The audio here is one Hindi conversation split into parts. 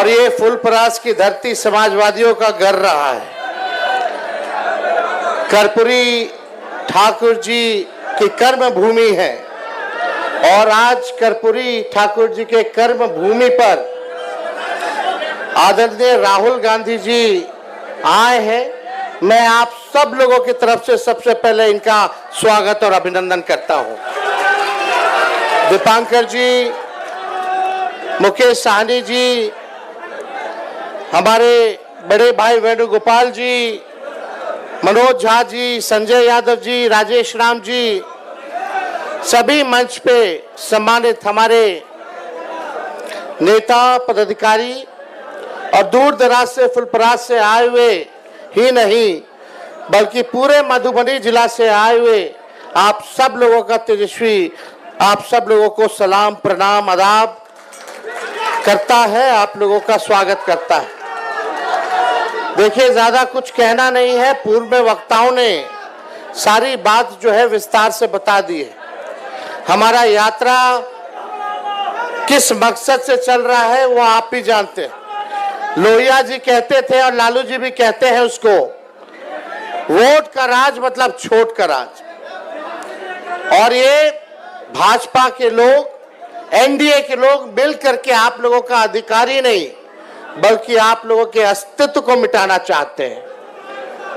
और ये फुलपरास की धरती समाजवादियों का घर रहा है। कर्पूरी ठाकुर जी की कर्म भूमि है और आज कर्पूरी ठाकुर जी के कर्म भूमि पर आदरणीय राहुल गांधी जी आए हैं। मैं आप सब लोगों की तरफ से सबसे पहले इनका स्वागत और अभिनंदन करता हूं। दीपांकर जी, मुकेश साहनी जी, हमारे बड़े भाई वेणुगोपाल जी, मनोज झा जी, संजय यादव जी, राजेश राम जी, सभी मंच पे सम्मानित हमारे नेता पदाधिकारी और दूर दराज से फुलपरास से आए हुए ही नहीं बल्कि पूरे मधुबनी जिला से आए हुए आप सब लोगों का तेजस्वी, आप सब लोगों को सलाम प्रणाम आदाब करता है, आप लोगों का स्वागत करता है। देखिए, ज्यादा कुछ कहना नहीं है, पूर्व में वक्ताओं ने सारी बात जो है विस्तार से बता दी है। हमारा यात्रा किस मकसद से चल रहा है वो आप भी जानते हैं। लोहिया जी कहते थे और लालू जी भी कहते हैं उसको, वोट का राज मतलब छोट का राज। और ये भाजपा के लोग, एनडीए के लोग मिल करके आप लोगों का अधिकार ही नहीं बल्कि आप लोगों के अस्तित्व को मिटाना चाहते हैं।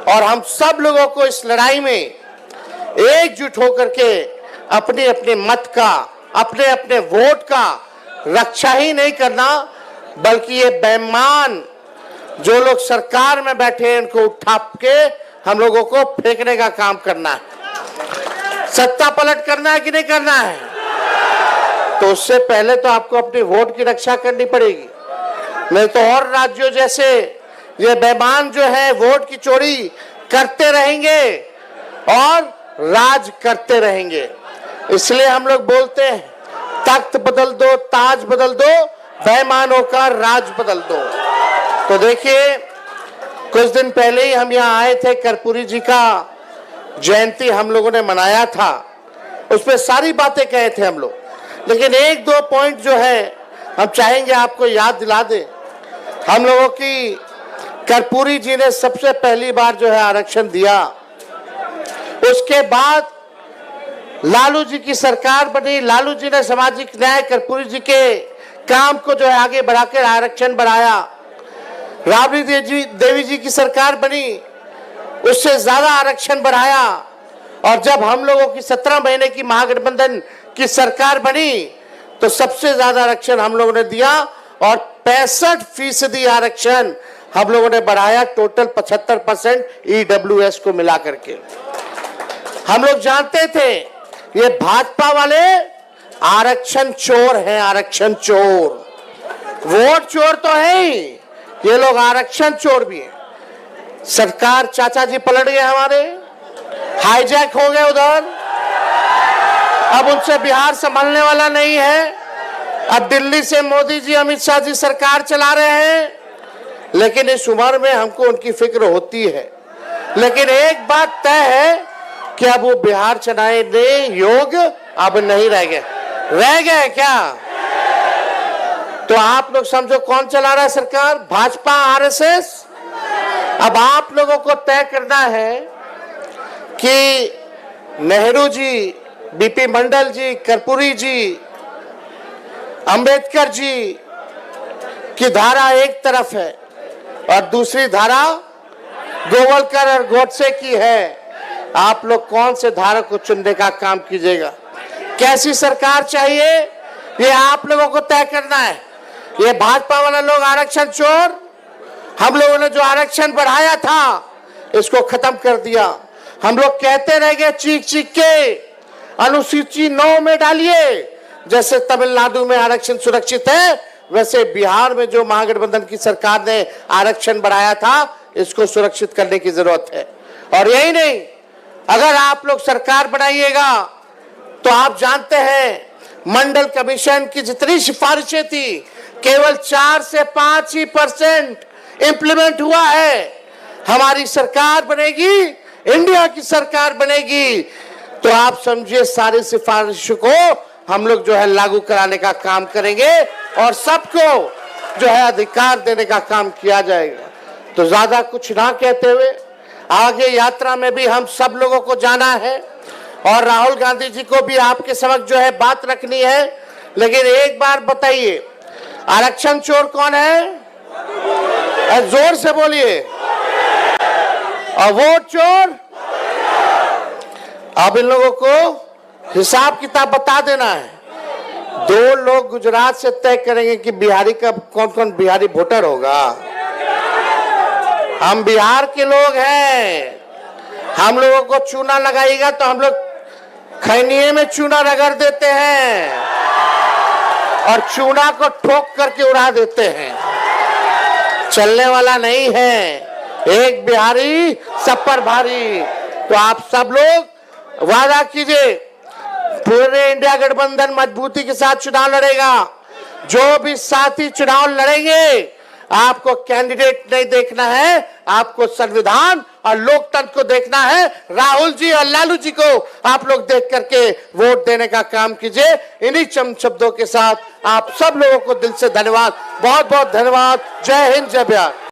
और हम सब लोगों को इस लड़ाई में एकजुट होकर के अपने अपने मत का, अपने अपने वोट का रक्षा ही नहीं करना बल्कि ये बेईमान जो लोग सरकार में बैठे हैं उनको उठा के हम लोगों को फेंकने का काम करना है। सत्ता पलट करना है कि नहीं करना है? तो उससे पहले तो आपको अपने वोट की रक्षा करनी पड़ेगी, नहीं तो और राज्यों जैसे ये बेईमान जो है वोट की चोरी करते रहेंगे और राज करते रहेंगे। इसलिए हम लोग बोलते हैं, तख्त बदल दो, ताज बदल दो, बेईमानों का राज बदल दो। तो देखिए, कुछ दिन पहले ही हम यहाँ आए थे, कर्पूरी जी का जयंती हम लोगों ने मनाया था, उसमें सारी बातें कहे थे हम लोग, लेकिन एक दो पॉइंट जो है हम चाहेंगे आपको याद दिला दे। हम लोगों की कर्पूरी जी ने सबसे पहली बार जो है आरक्षण दिया, उसके बाद लालू जी की सरकार बनी, लालू जी ने सामाजिक न्याय कर्पूरी जी के काम को जो है आगे बढ़ाकर आरक्षण बढ़ाया। राबड़ी देवी जी की सरकार बनी, उससे ज्यादा आरक्षण बढ़ाया। और जब हम लोगों की 17 महीने की महागठबंधन की सरकार बनी तो सबसे ज्यादा आरक्षण हम लोगों ने दिया और 65% आरक्षण हम लोगों ने बढ़ाया, टोटल 75% EWS को मिला करके। हम लोग जानते थे ये भाजपा वाले आरक्षण चोर हैं, आरक्षण चोर, वोट चोर तो है ही, ये लोग आरक्षण चोर भी हैं। सरकार चाचा जी पलट गए, हमारे हाईजैक हो गए उधर, अब उनसे बिहार संभलने वाला नहीं है। अब दिल्ली से मोदी जी, अमित शाह जी सरकार चला रहे हैं, लेकिन इस उम्र में हमको उनकी फिक्र होती है। लेकिन एक बात तय है कि अब वो बिहार चलाने योग्य अब नहीं रह गए। रह गए क्या? तो आप लोग समझो कौन चला रहा है सरकार? भाजपा, आरएसएस। अब आप लोगों को तय करना है कि नेहरू जी, बीपी मंडल जी, कर्पूरी जी, अंबेडकर जी की धारा एक तरफ है और दूसरी धारा गोवलकर और गोडसे की है। आप लोग कौन से धारा को चुनने का काम कीजिएगा? कैसी सरकार चाहिए ये आप लोगों को तय करना है। ये भाजपा वाला लोग आरक्षण चोर, हम लोगों ने जो आरक्षण बढ़ाया था इसको खत्म कर दिया। हम लोग कहते रह गए चीख चीख के, अनुसूची 9 में डालिए। जैसे तमिलनाडु में आरक्षण सुरक्षित है, वैसे बिहार में जो महागठबंधन की सरकार ने आरक्षण बढ़ाया था इसको सुरक्षित करने की जरूरत है। और यही नहीं, अगर आप लोग सरकार बनाइएगा तो आप जानते हैं मंडल कमीशन की जितनी सिफारिशें थी केवल 4 से 5 ही % इंप्लीमेंट हुआ है। हमारी सरकार बनेगी, इंडिया की सरकार बनेगी तो आप समझिए सारी सिफारिशों को हम लोग जो है लागू कराने का काम करेंगे और सबको जो है अधिकार देने का काम किया जाएगा। तो ज्यादा कुछ ना कहते हुए आगे यात्रा में भी हम सब लोगों को जाना है और राहुल गांधी जी को भी आपके समक्ष जो है बात रखनी है। लेकिन एक बार बताइए, आरक्षण चोर कौन है? जोर से बोलिए। और वोट चोर? अब इन लोगों को हिसाब किताब बता देना है। 2 लोग गुजरात से तय करेंगे कि बिहारी का कौन कौन बिहारी वोटर होगा। हम बिहार के लोग हैं, हम लोगों को चूना लगाएगा तो हम लोग खैनिये में चूना रगड़ देते हैं और चूना को ठोक करके उड़ा देते हैं। चलने वाला नहीं है, एक बिहारी सब पर भारी। तो आप सब लोग वादा कीजिए, पूरे इंडिया गठबंधन मजबूती के साथ चुनाव लड़ेगा। जो भी साथी चुनाव लड़ेंगे, आपको कैंडिडेट नहीं देखना है, आपको संविधान और लोकतंत्र को देखना है। राहुल जी और लालू जी को आप लोग देख करके वोट देने का काम कीजिए। इन्हीं चंद शब्दों के साथ आप सब लोगों को दिल से धन्यवाद, बहुत बहुत धन्यवाद। जय हिंद, जय बिहार।